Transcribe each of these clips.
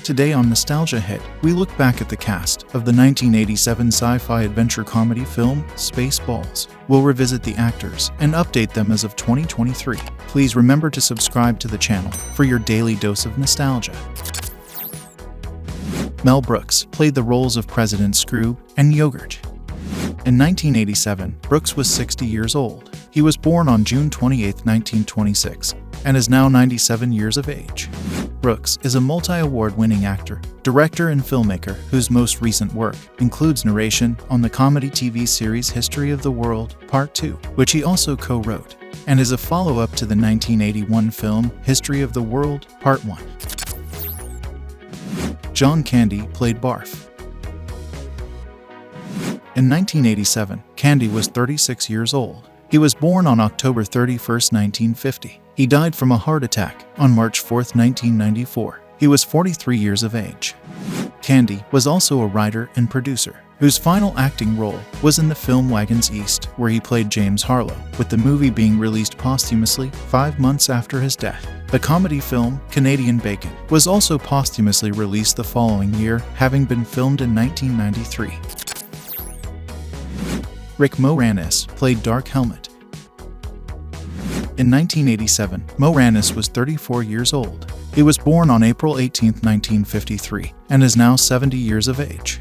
Today on Nostalgia Hit, we look back at the cast of the 1987 sci-fi adventure comedy film Spaceballs. We'll revisit the actors and update them as of 2023. Please remember to subscribe to the channel for your daily dose of nostalgia. Mel Brooks played the roles of President Scrooge and Yogurt. In 1987, Brooks was 60 years old. He was born on June 28, 1926, and is now 97 years of age. Brooks is a multi-award-winning actor, director, and filmmaker whose most recent work includes narration on the comedy TV series History of the World, Part 2, which he also co-wrote, and is a follow-up to the 1981 film History of the World, Part 1. John Candy played Barf. In 1987, Candy was 36 years old. He was born on October 31, 1950. He died from a heart attack on March 4, 1994. He was 43 years of age. Candy was also a writer and producer, whose final acting role was in the film Wagons East, where he played James Harlow, with the movie being released posthumously 5 months after his death. The comedy film Canadian Bacon was also posthumously released the following year, having been filmed in 1993. Rick Moranis played Dark Helmet. In 1987, Moranis was 34 years old. He was born on April 18, 1953, and is now 70 years of age.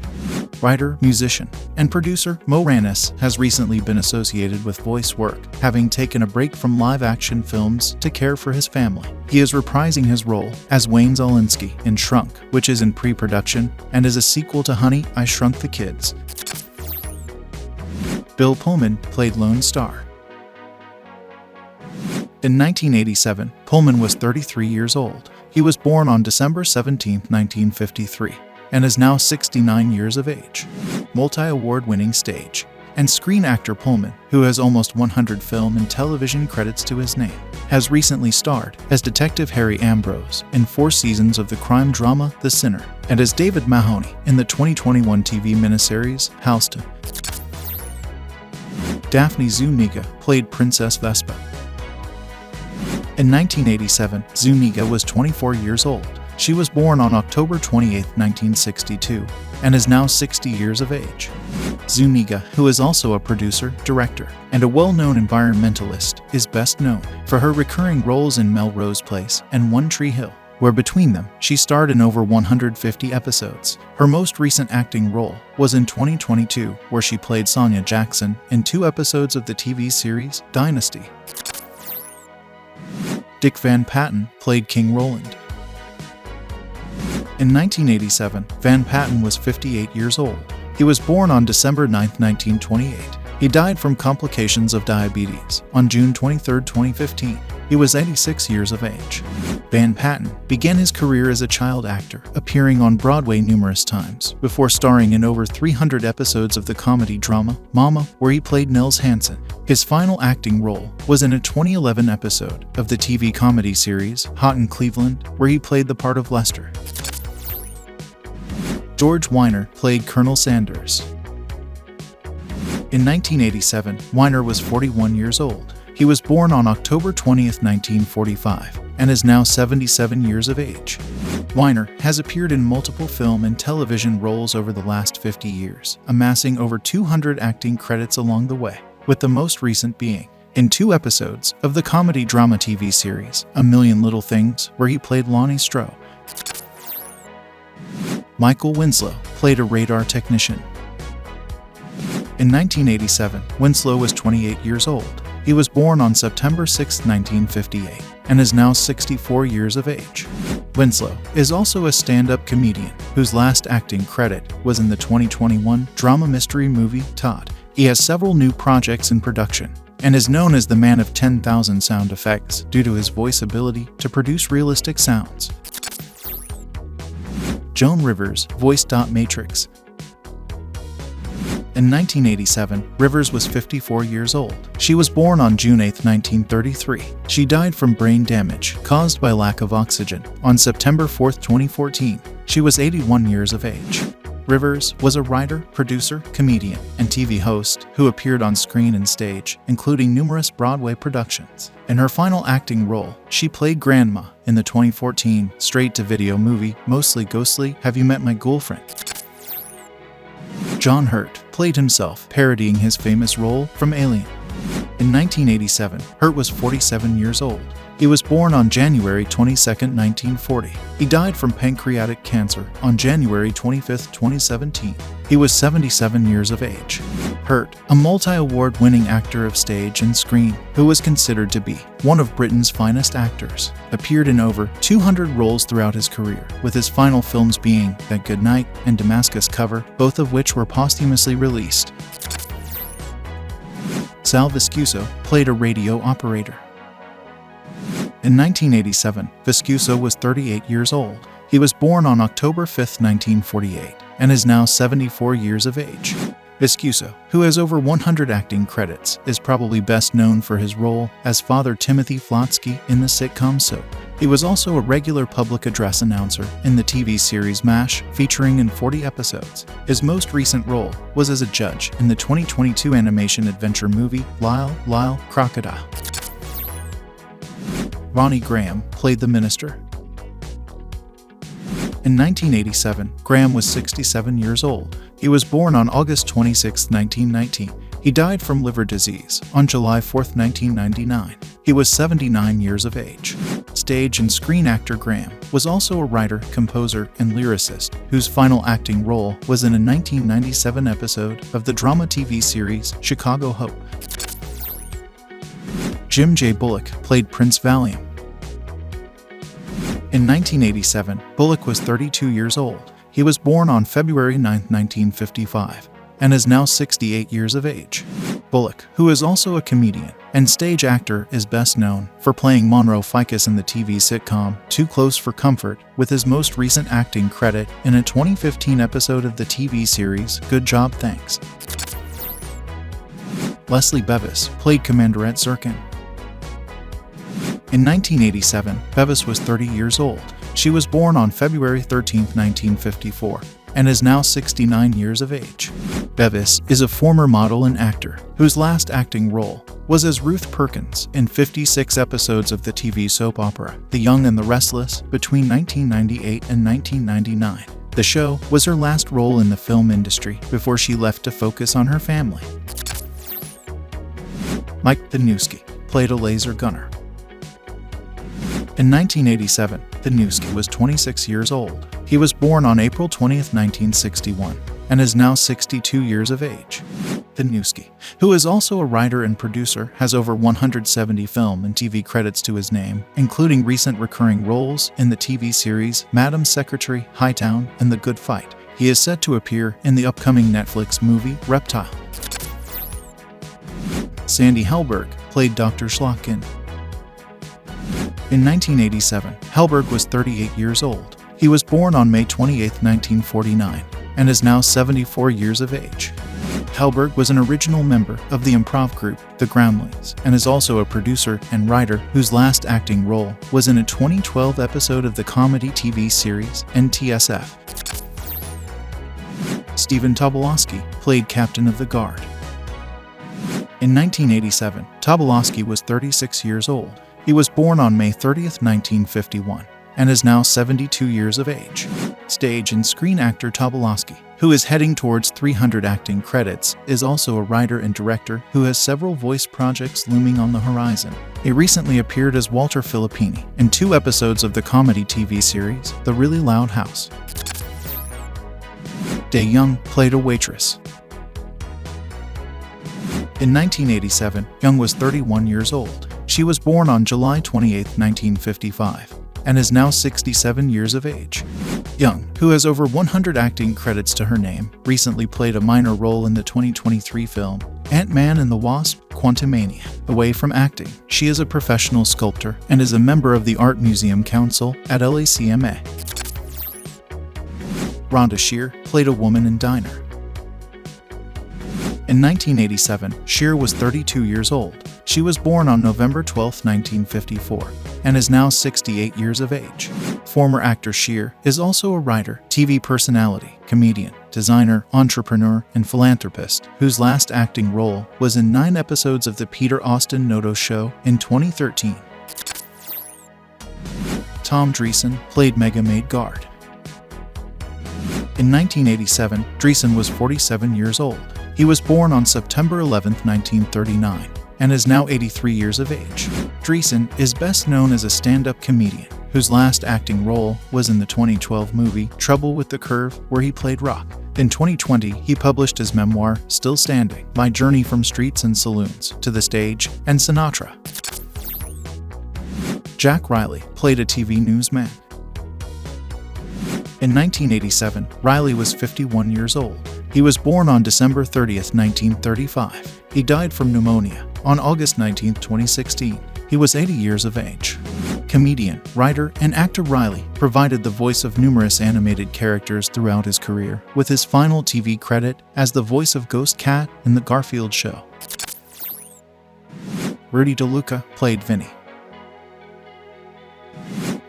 Writer, musician, and producer Moranis has recently been associated with voice work, having taken a break from live-action films to care for his family. He is reprising his role as Wayne Szalinski in Shrunk, which is in pre-production and is a sequel to Honey, I Shrunk the Kids. Bill Pullman played Lone Starr. In 1987, Pullman was 33 years old. He was born on December 17, 1953, and is now 69 years of age. Multi-award-winning stage and screen actor Pullman, who has almost 100 film and television credits to his name, has recently starred as Detective Harry Ambrose in 4 seasons of the crime drama The Sinner, and as David Mahoney in the 2021 TV miniseries Houston. Daphne Zuniga played Princess Vespa. In 1987, Zuniga was 24 years old. She was born on October 28, 1962, and is now 60 years of age. Zuniga, who is also a producer, director, and a well-known environmentalist, is best known for her recurring roles in Melrose Place and One Tree Hill, where between them, she starred in over 150 episodes. Her most recent acting role was in 2022, where she played Sonia Jackson in 2 episodes of the TV series Dynasty. Dick Van Patten played King Roland. In 1987, Van Patten was 58 years old. He was born on December 9, 1928. He died from complications of diabetes on June 23, 2015. He was 86 years of age. Van Patten began his career as a child actor, appearing on Broadway numerous times, before starring in over 300 episodes of the comedy drama Mama, where he played Nels Hansen. His final acting role was in a 2011 episode of the TV comedy series Hot in Cleveland, where he played the part of Lester. George Weiner played Colonel Sanders. In 1987, Weiner was 41 years old. He was born on October 20, 1945, and is now 77 years of age. Weiner has appeared in multiple film and television roles over the last 50 years, amassing over 200 acting credits along the way, with the most recent being in 2 episodes of the comedy drama TV series A Million Little Things, where he played Lonnie Stroh. Michael Winslow played a radar technician. In 1987, Winslow was 28 years old. He was born on September 6, 1958, and is now 64 years of age. Winslow is also a stand-up comedian whose last acting credit was in the 2021 drama mystery movie Todd. He has several new projects in production and is known as the man of 10,000 sound effects due to his voice ability to produce realistic sounds. Joan Rivers voiced Matrix. In 1987, Rivers was 54 years old. She was born on June 8, 1933. She died from brain damage caused by lack of oxygen on September 4, 2014. She was 81 years of age. Rivers was a writer, producer, comedian, and TV host who appeared on screen and stage, including numerous Broadway productions. In her final acting role, she played Grandma in the 2014 straight-to-video movie Mostly Ghostly, Have You Met My Girlfriend? John Hurt played himself, parodying his famous role from Alien. In 1987, Hurt was 47 years old. He was born on January 22, 1940. He died from pancreatic cancer on January 25, 2017. He was 77 years of age. Hurt, a multi-award-winning actor of stage and screen, who was considered to be one of Britain's finest actors, appeared in over 200 roles throughout his career, with his final films being That Good Night and Damascus Cover, both of which were posthumously released. Sal Viscuso played a radio operator. In 1987, Viscuso was 38 years old. He was born on October 5, 1948, and is now 74 years of age. Viscuso, who has over 100 acting credits, is probably best known for his role as Father Timothy Flotsky in the sitcom Soap. He was also a regular public address announcer in the TV series MASH, featuring in 40 episodes. His most recent role was as a judge in the 2022 animation adventure movie Lyle Crocodile. Ronnie Graham played the minister. In 1987, Graham was 67 years old. He was born on August 26, 1919. He died from liver disease on July 4, 1999. He was 79 years of age. Stage and screen actor Graham was also a writer, composer, and lyricist, whose final acting role was in a 1997 episode of the drama TV series Chicago Hope. Jim J. Bullock played Prince Valium. In 1987, Bullock was 32 years old. He was born on February 9, 1955, and is now 68 years of age. Bullock, who is also a comedian and stage actor, is best known for playing Monroe Ficus in the TV sitcom Too Close for Comfort, with his most recent acting credit in a 2015 episode of the TV series Good Job Thanks. Leslie Bevis played Commanderette Zirkin. In 1987, Bevis was 30 years old. She was born on February 13, 1954, and is now 69 years of age. Bevis is a former model and actor whose last acting role was as Ruth Perkins in 56 episodes of the TV soap opera The Young and the Restless between 1998 and 1999. The show was her last role in the film industry before she left to focus on her family. Mike Danewski played a laser gunner. In 1987, Danewski was 26 years old. He was born on April 20, 1961, and is now 62 years of age. Danewski, who is also a writer and producer, has over 170 film and TV credits to his name, including recent recurring roles in the TV series Madam Secretary, Hightown, and The Good Fight. He is set to appear in the upcoming Netflix movie Reptile. Sandy Helberg played Dr. Schlotkin. In 1987, Helberg was 38 years old. He was born on May 28, 1949, and is now 74 years of age. Helberg was an original member of the improv group The Groundlings, and is also a producer and writer whose last acting role was in a 2012 episode of the comedy TV series NTSF. Stephen Tobolowsky played Captain of the Guard. In 1987, Tobolowsky was 36 years old. He was born on May 30, 1951, and is now 72 years of age. Stage and screen actor Tobolowsky, who is heading towards 300 acting credits, is also a writer and director who has several voice projects looming on the horizon. He recently appeared as Walter Filippini in 2 episodes of the comedy TV series The Really Loud House. Dey Young played a waitress. In 1987, Young was 31 years old. She was born on July 28, 1955, and is now 67 years of age. Young, who has over 100 acting credits to her name, recently played a minor role in the 2023 film Ant-Man and the Wasp: Quantumania. Away from acting, she is a professional sculptor and is a member of the Art Museum Council at LACMA. Rhonda Shear played a woman in Diner. In 1987, Shear was 32 years old. She was born on November 12, 1954, and is now 68 years of age. Former actor Shear is also a writer, TV personality, comedian, designer, entrepreneur, and philanthropist, whose last acting role was in 9 episodes of The Peter Austin Noto Show in 2013. Tom Dreesen played Mega Maid Guard. In 1987, Dreesen was 47 years old. He was born on September 11, 1939, and is now 83 years of age. Dreesen is best known as a stand-up comedian, whose last acting role was in the 2012 movie Trouble with the Curve, where he played Rock. In 2020, he published his memoir, Still Standing: My Journey from Streets and Saloons to the Stage and Sinatra. Jack Riley played a TV newsman. In 1987, Riley was 51 years old. He was born on December 30, 1935. He died from pneumonia on August 19, 2016. He was 80 years of age. Comedian, writer, and actor Riley provided the voice of numerous animated characters throughout his career, with his final TV credit as the voice of Ghost Cat in The Garfield Show. Rudy DeLuca played Vinny.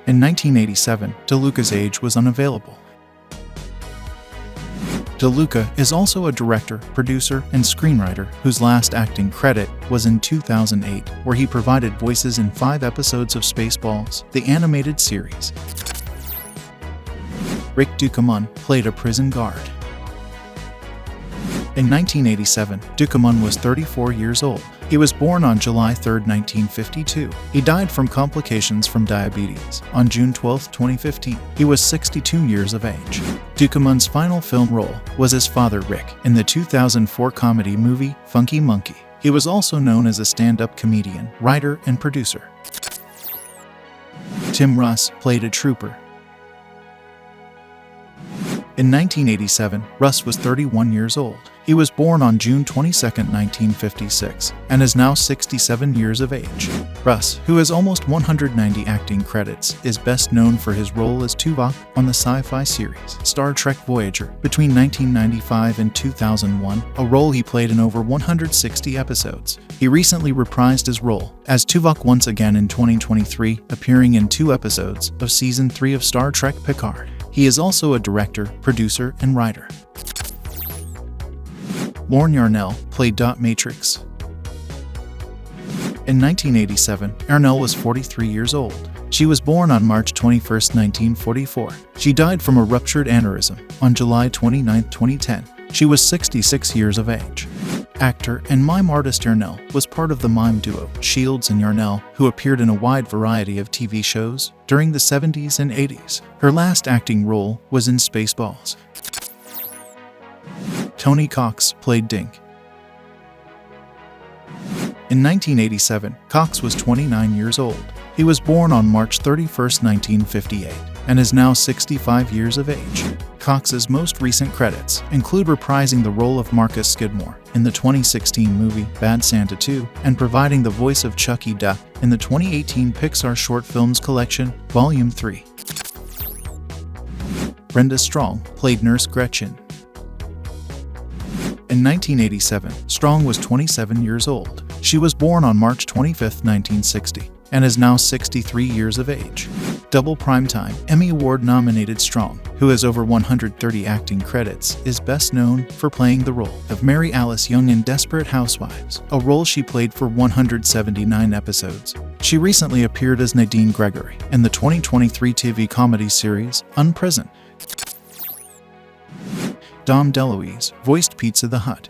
In 1987, DeLuca's age was unavailable. DeLuca is also a director, producer, and screenwriter whose last acting credit was in 2008, where he provided voices in 5 episodes of Spaceballs, the animated series. Rick Ducommun played a prison guard. In 1987, Ducommun was 34 years old. He was born on July 3, 1952. He died from complications from diabetes on June 12, 2015. He was 62 years of age. Ducommun's final film role was as Father Rick in the 2004 comedy movie Funky Monkey. He was also known as a stand-up comedian, writer, and producer. Tim Russ played a trooper. In 1987, Russ was 31 years old. He was born on June 22, 1956, and is now 67 years of age. Russ, who has almost 190 acting credits, is best known for his role as Tuvok on the sci-fi series Star Trek Voyager between 1995 and 2001, a role he played in over 160 episodes. He recently reprised his role as Tuvok once again in 2023, appearing in 2 episodes of Season 3 of Star Trek Picard. He is also a director, producer, and writer. Lorne Yarnell played Dot Matrix. In 1987, Yarnell was 43 years old. She was born on March 21, 1944. She died from a ruptured aneurysm on July 29, 2010. She was 66 years of age. Actor and mime artist Yarnell was part of the mime duo Shields and Yarnell, who appeared in a wide variety of TV shows during the 70s and 80s. Her last acting role was in Spaceballs. Tony Cox played Dink. In 1987, Cox was 29 years old. He was born on March 31, 1958, and is now 65 years of age. Cox's most recent credits include reprising the role of Marcus Skidmore in the 2016 movie Bad Santa 2 and providing the voice of Chucky Duck in the 2018 Pixar Short Films Collection, Volume 3. Brenda Strong played Nurse Gretchen. In 1987, Strong was 27 years old. She was born on March 25, 1960, and is now 63 years of age. Double Primetime Emmy Award-nominated Strong, who has over 130 acting credits, is best known for playing the role of Mary Alice Young in Desperate Housewives, a role she played for 179 episodes. She recently appeared as Nadine Gregory in the 2023 TV comedy series Unprisoned. Dom DeLuise voiced Pizza the Hut.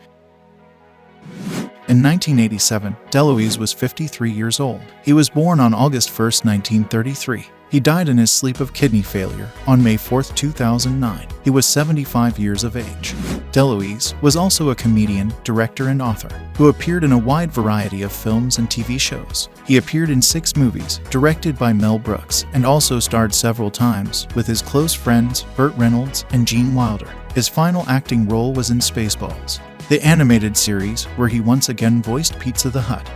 In 1987, DeLuise was 53 years old. He was born on August 1, 1933. He died in his sleep of kidney failure on May 4, 2009. He was 75 years of age. DeLuise was also a comedian, director, and author who appeared in a wide variety of films and TV shows. He appeared in 6 movies directed by Mel Brooks and also starred several times with his close friends Burt Reynolds and Gene Wilder. His final acting role was in Spaceballs, the animated series where he once again voiced Pizza the Hut.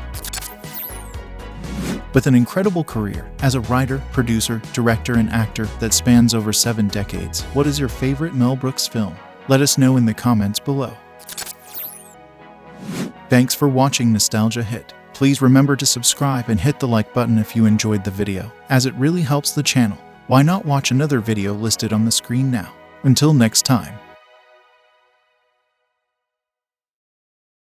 With an incredible career as a writer, producer, director, and actor that spans over 7 decades, what is your favorite Mel Brooks film? Let us know in the comments below. Thanks for watching Nostalgia Hit. Please remember to subscribe and hit the like button if you enjoyed the video, as it really helps the channel. Why not watch another video listed on the screen now? Until next time.